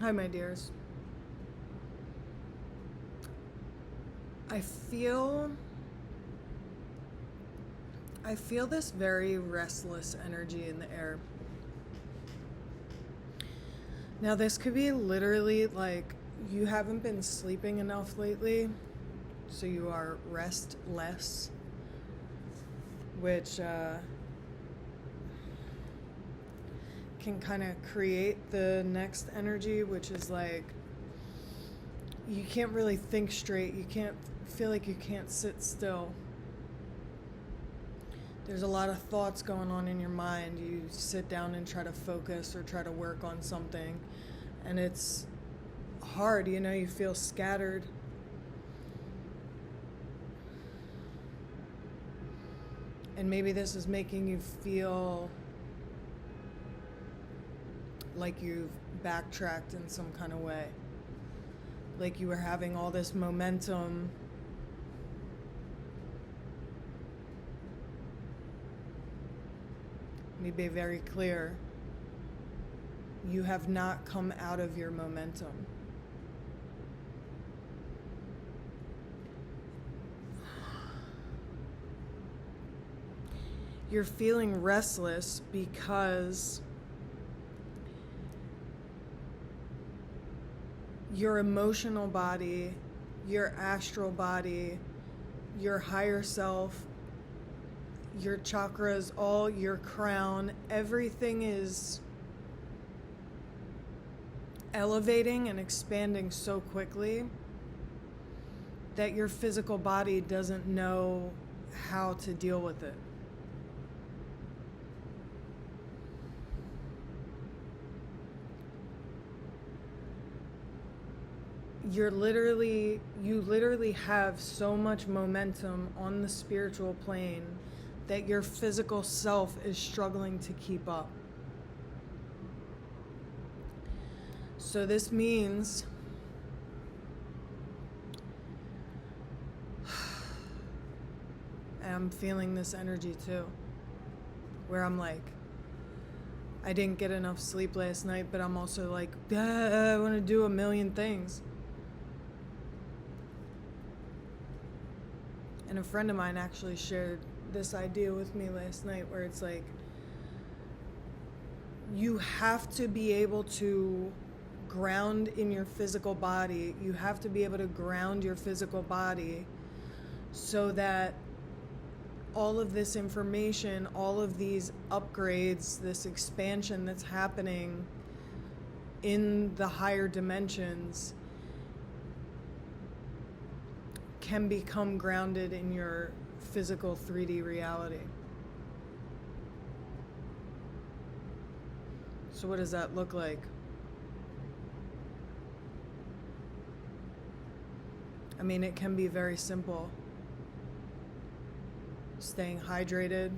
Hi, my dears. I feel I feel this very restless energy in the air. Now, this could be literally like you haven't been sleeping enough lately, so you are restless, which can kind of create the next energy, which is like you can't really think straight. You can't feel like you can't sit still. There's a lot of thoughts going on in your mind. You sit down and try to focus or try to work on something, and it's hard, you feel scattered. And maybe this is making you feel like you've backtracked in some kind of way. Like you were having all this momentum. Let me be very clear. You have not come out of your momentum. You're feeling restless because your emotional body, your astral body, your higher self, your chakras, all your crown, everything is elevating and expanding so quickly that your physical body doesn't know how to deal with it. You literally have so much momentum on the spiritual plane that your physical self is struggling to keep up. So this means and I'm feeling this energy too, where I'm like, I didn't get enough sleep last night, but I'm also like, I want to do a million things. And a friend of mine actually shared this idea with me last night where it's like, you have to be able to ground in your physical body. You have to be able to ground your physical body so that all of this information, all of these upgrades, this expansion that's happening in the higher dimensions can become grounded in your physical 3D reality. So what does that look like? I mean, it can be very simple. Staying hydrated,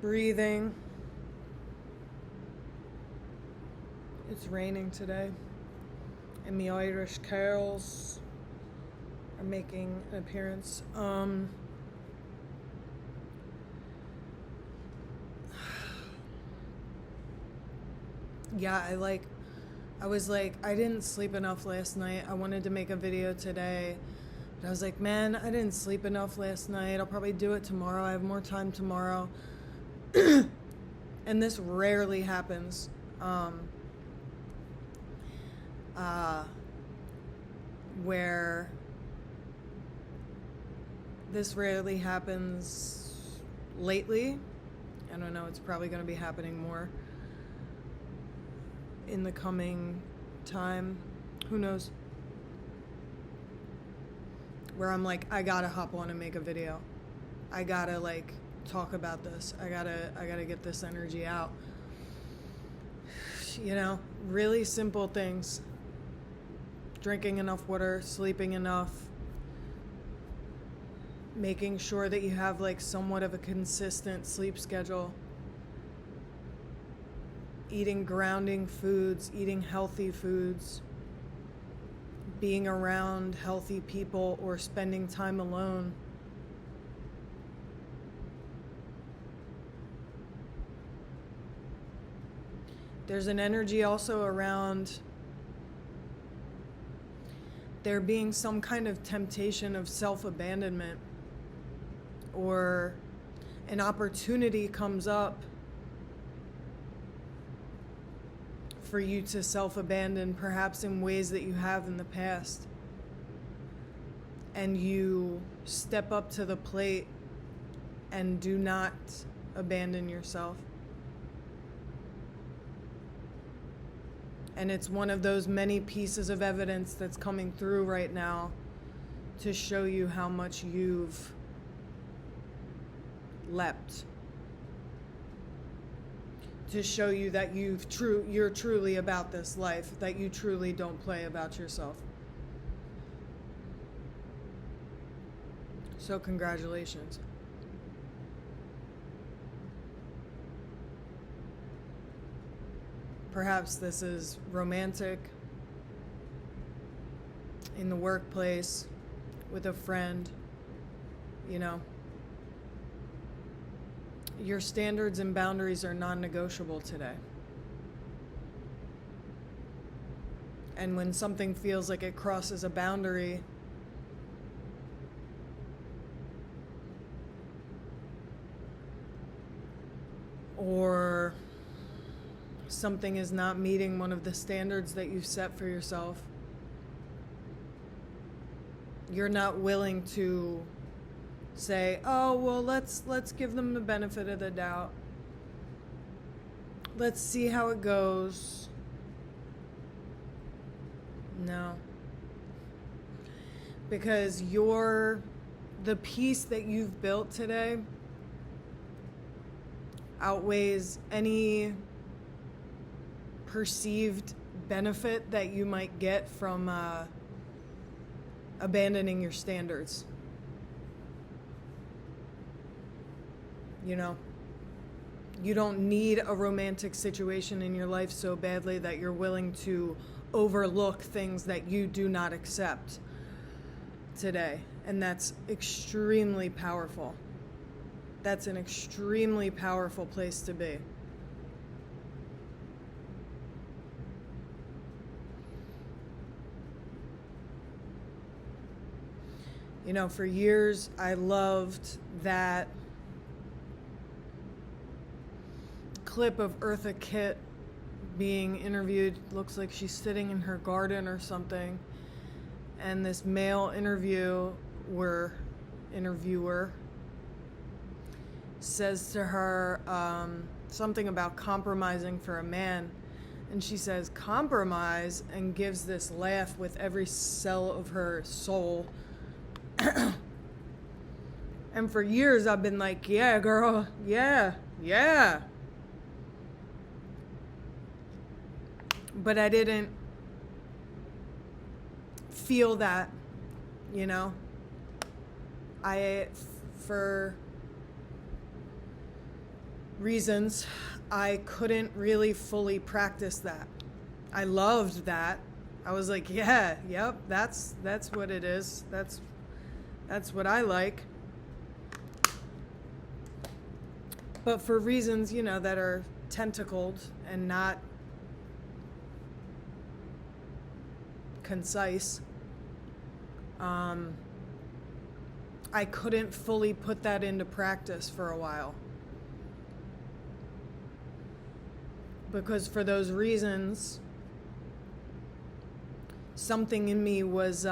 breathing. It's raining today, and the Irish carols are making an appearance. Yeah, I was like, I didn't sleep enough last night. I wanted to make a video today, but I was like, man, I didn't sleep enough last night. I'll probably do it tomorrow. I have more time tomorrow. And this rarely happens. Where this rarely happens lately. I don't know, it's probably going to be happening more in the coming time. Who knows? Where I'm like, I gotta hop on and make a video. I gotta like talk about this. I gotta get this energy out. Really simple things. Drinking enough water, sleeping enough, making sure that you have like somewhat of a consistent sleep schedule, eating grounding foods, eating healthy foods, being around healthy people or spending time alone. There's an energy also around there being some kind of temptation of self-abandonment, or an opportunity comes up for you to self-abandon, perhaps in ways that you have in the past, and you step up to the plate and do not abandon yourself. And it's one of those many pieces of evidence that's coming through right now to show you how much you've leapt. To show you that you're truly about this life, that you truly don't play about yourself. So congratulations. Perhaps this is romantic, in the workplace, with a friend, you know. Your standards and boundaries are non-negotiable today. And when something feels like it crosses a boundary, or something is not meeting one of the standards that you've set for yourself, you're not willing to say, oh, well, let's give them the benefit of the doubt. Let's see how it goes. No. Because the peace that you've built today outweighs any perceived benefit that you might get from abandoning your standards. You know, you don't need a romantic situation in your life so badly that you're willing to overlook things that you do not accept today. And that's extremely powerful. That's an extremely powerful place to be. You know, for years I loved that clip of Eartha Kitt being interviewed. Looks like she's sitting in her garden or something, and this male interviewer says to her something about compromising for a man, and she says compromise, and gives this laugh with every cell of her soul. And for years I've been like, yeah, girl, yeah. But I didn't feel that, you know. For reasons, I couldn't really fully practice that. I loved that. I was like, yeah, yep, that's what it is. That's what I like. But for reasons, you know, that are tentacled and not concise, I couldn't fully put that into practice for a while. Because for those reasons, something in me was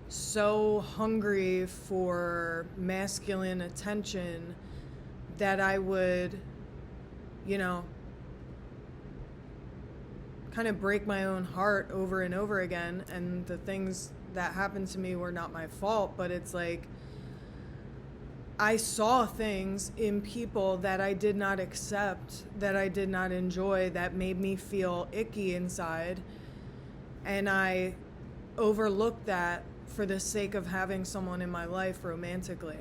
so hungry for masculine attention that I would, you know, kind of break my own heart over and over again. And the things that happened to me were not my fault, but it's like I saw things in people that I did not accept, that I did not enjoy, that made me feel icky inside. And I overlooked that for the sake of having someone in my life romantically.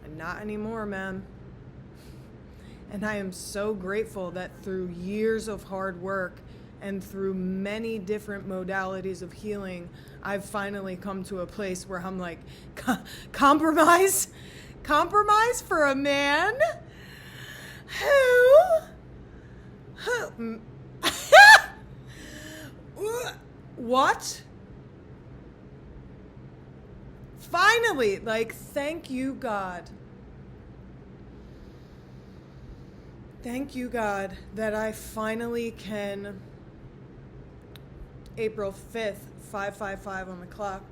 And not anymore, man. And I am so grateful that through years of hard work and through many different modalities of healing, I've finally come to a place where I'm like, compromise for a man? What? Finally, like, thank you, God. Thank you, God, that I finally can, April 5th, 5:55 on the clock,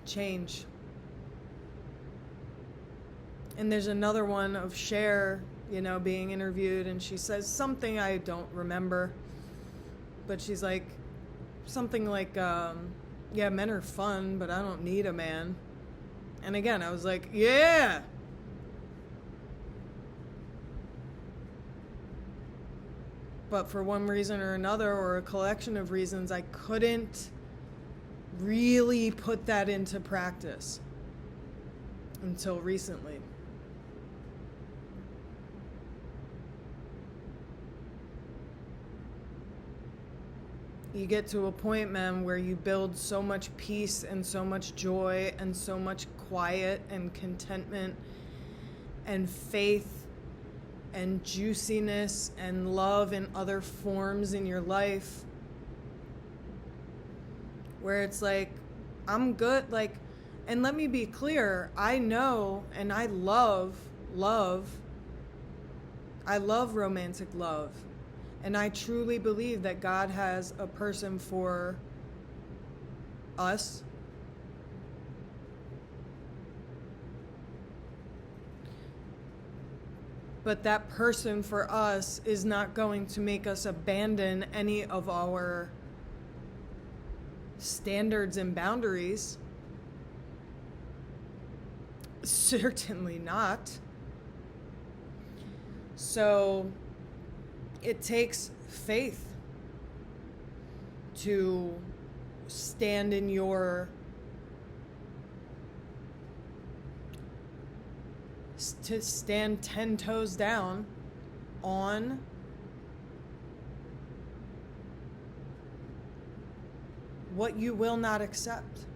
change. And there's another one of Cher, being interviewed, and she says something I don't remember, but she's like, something like, yeah, men are fun, but I don't need a man. And again, I was like, yeah. But for one reason or another, or a collection of reasons, I couldn't really put that into practice until recently. You get to a point, man, where you build so much peace and so much joy and so much quiet and contentment and faith and juiciness and love in other forms in your life, where it's like, I'm good. Like, and let me be clear, I know and I love romantic love. And I truly believe that God has a person for us. But that person for us is not going to make us abandon any of our standards and boundaries. Certainly not. So it takes faith to stand in your, to stand 10 toes down on what you will not accept.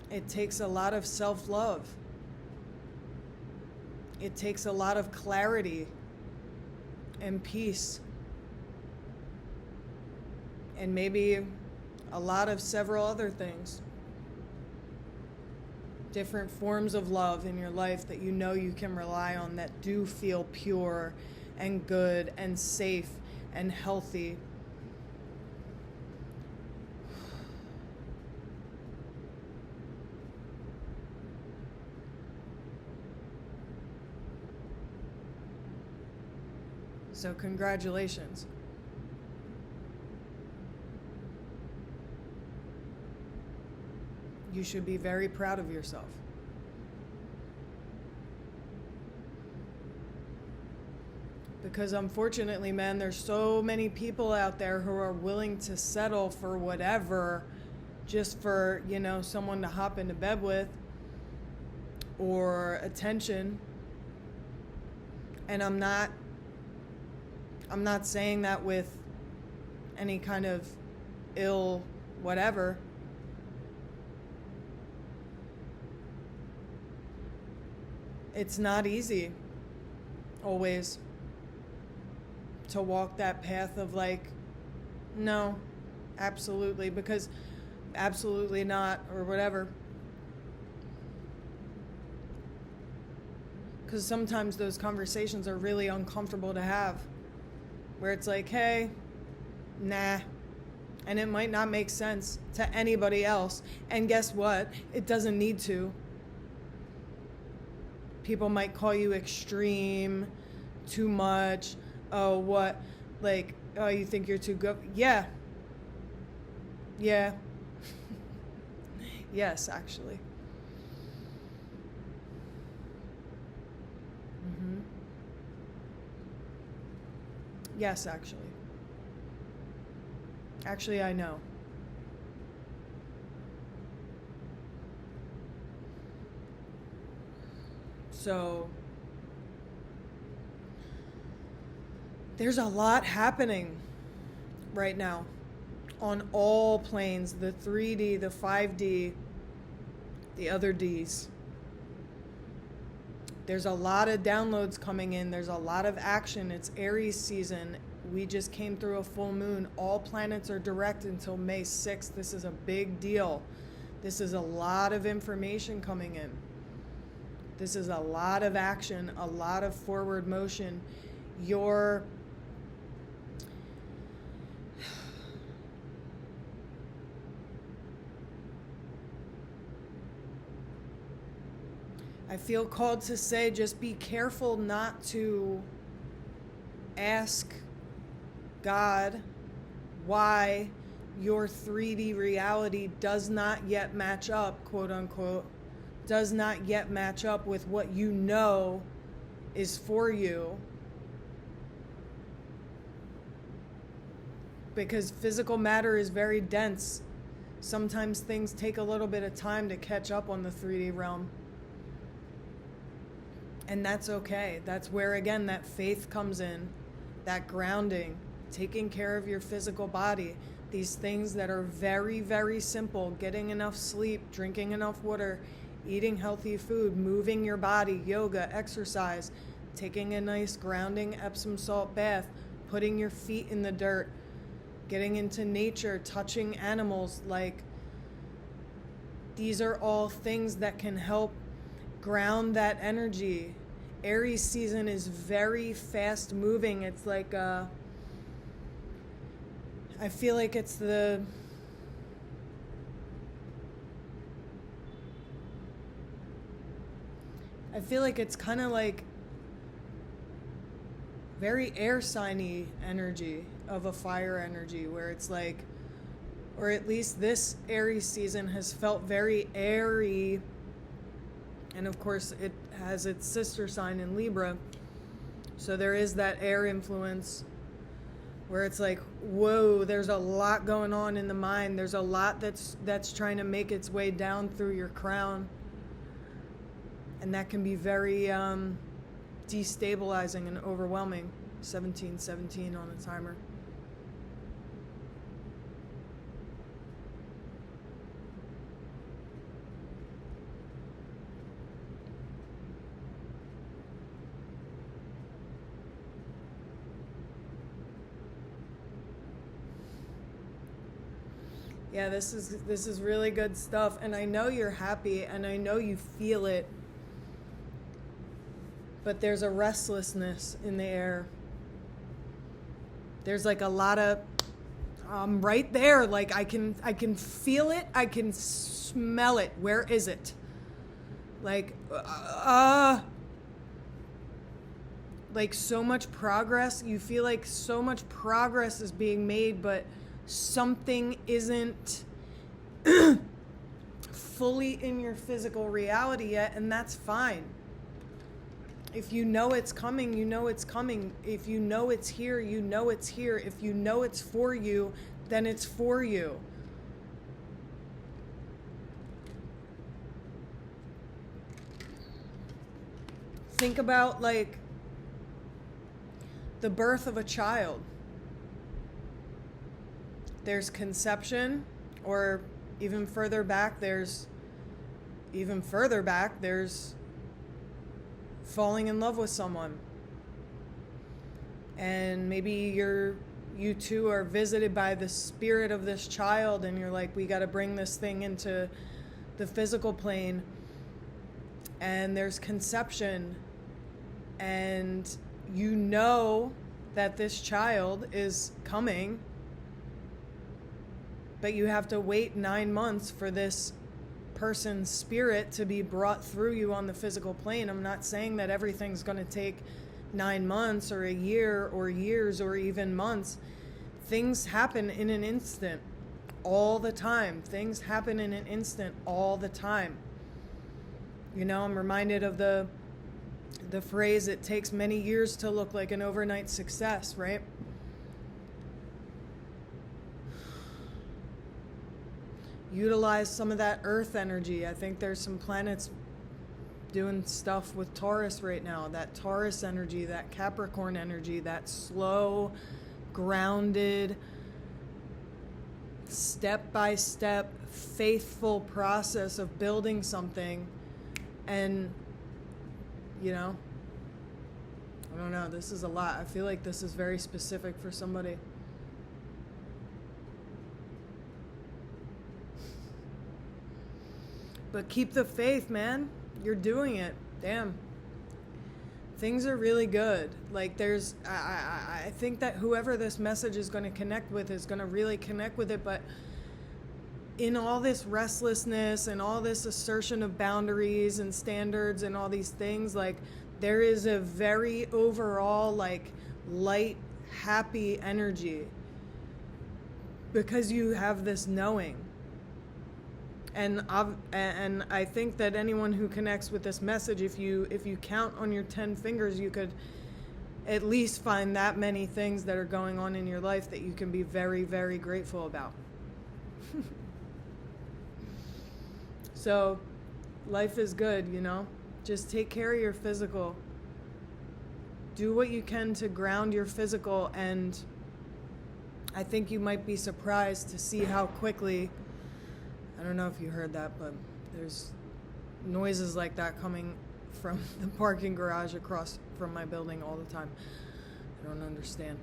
It takes a lot of self-love. It takes a lot of clarity and peace. And maybe a lot of several other things. Different forms of love in your life that you can rely on, that do feel pure and good and safe and healthy. So congratulations. You should be very proud of yourself. Because unfortunately, man, there's so many people out there who are willing to settle for whatever just for, someone to hop into bed with or attention. And I'm not saying that with any kind of ill whatever. It's not easy always to walk that path of like, no, absolutely, because absolutely not, or whatever. Because sometimes those conversations are really uncomfortable to have, where it's like, hey, nah. And it might not make sense to anybody else. And guess what? It doesn't need to. People might call you extreme, too much. Oh, what? Like, oh, you think you're too good? Yeah. Yeah. Yes, actually. Yes, actually. Actually, I know. So, there's a lot happening right now on all planes, the 3D, the 5D, the other Ds. There's a lot of downloads coming in. There's a lot of action. It's Aries season. We just came through a full moon. All planets are direct until May 6th. This is a big deal. This is a lot of information coming in. This is a lot of action, a lot of forward motion. I feel called to say, just be careful not to ask God why your 3D reality does not yet match up, quote unquote, does not yet match up with what you know is for you. Because physical matter is very dense. Sometimes things take a little bit of time to catch up on the 3D realm. And that's okay. That's where, again, that faith comes in, that grounding, taking care of your physical body. These things that are very, very simple: getting enough sleep, drinking enough water, eating healthy food, moving your body, yoga, exercise, taking a nice grounding Epsom salt bath, putting your feet in the dirt, getting into nature, touching animals. Like, these are all things that can help ground that energy. Aries season is very fast moving. It's like I feel like it's kind of like very air signy energy of a fire energy, where it's like, or at least this Aries season has felt very airy. And of course, it has its sister sign in Libra. So there is that air influence where it's like, whoa, there's a lot going on in the mind. There's a lot that's trying to make its way down through your crown. And that can be very destabilizing and overwhelming. 1717 on the timer. Yeah, this is really good stuff, and I know you're happy, and I know you feel it, but there's a restlessness in the air. There's like a lot of, right there, like I can feel it, I can smell it. Where is it? Like so much progress. You feel like so much progress is being made, but something isn't fully in your physical reality yet, and that's fine. If you know it's coming, you know it's coming. If you know it's here, you know it's here. If you know it's for you, then it's for you. Think about like the birth of a child. There's conception, or even further back, there's falling in love with someone. And maybe you two are visited by the spirit of this child, and you're like, we got to bring this thing into the physical plane. And there's conception, and you know that this child is coming, but you have to wait 9 months for this person's spirit to be brought through you on the physical plane. I'm not saying that everything's going to take 9 months or a year or years or even months. Things happen in an instant all the time. Things happen in an instant all the time. You know, I'm reminded of the phrase, it takes many years to look like an overnight success, right? Utilize some of that earth energy. I think there's some planets doing stuff with Taurus right now. That Taurus energy, that Capricorn energy, that slow, grounded, step-by-step, faithful process of building something. And you know? I don't know. This is a lot. I feel like this is very specific for somebody. But keep the faith, man. You're doing it. Damn. Things are really good. Like there's, I think that whoever this message is going to connect with is going to really connect with it. But in all this restlessness and all this assertion of boundaries and standards and all these things, like there is a very overall like light, happy energy because you have this knowing. And I think that anyone who connects with this message, if you count on your 10 fingers, you could at least find that many things that are going on in your life that you can be very, very grateful about. So, life is good, you know? Just take care of your physical. Do what you can to ground your physical, and I think you might be surprised to see how quickly, I don't know if you heard that, but there's noises like that coming from the parking garage across from my building all the time. I don't understand.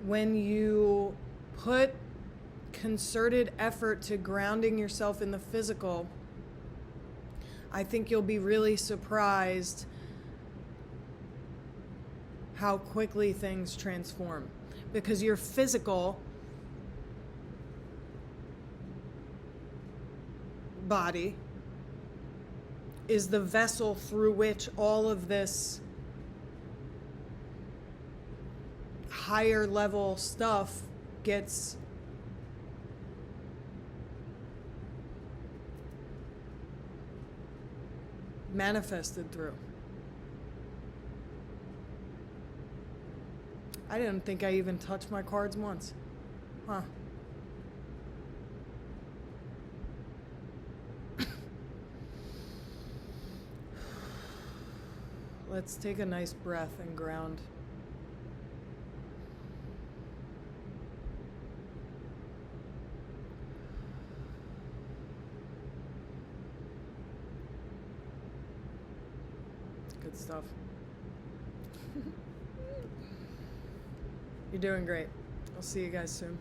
When you put concerted effort to grounding yourself in the physical, I think you'll be really surprised how quickly things transform. Because your physical body is the vessel through which all of this higher level stuff gets manifested through. I didn't think I even touched my cards once. Huh. Let's take a nice breath and ground. Good stuff. You're doing great. I'll see you guys soon.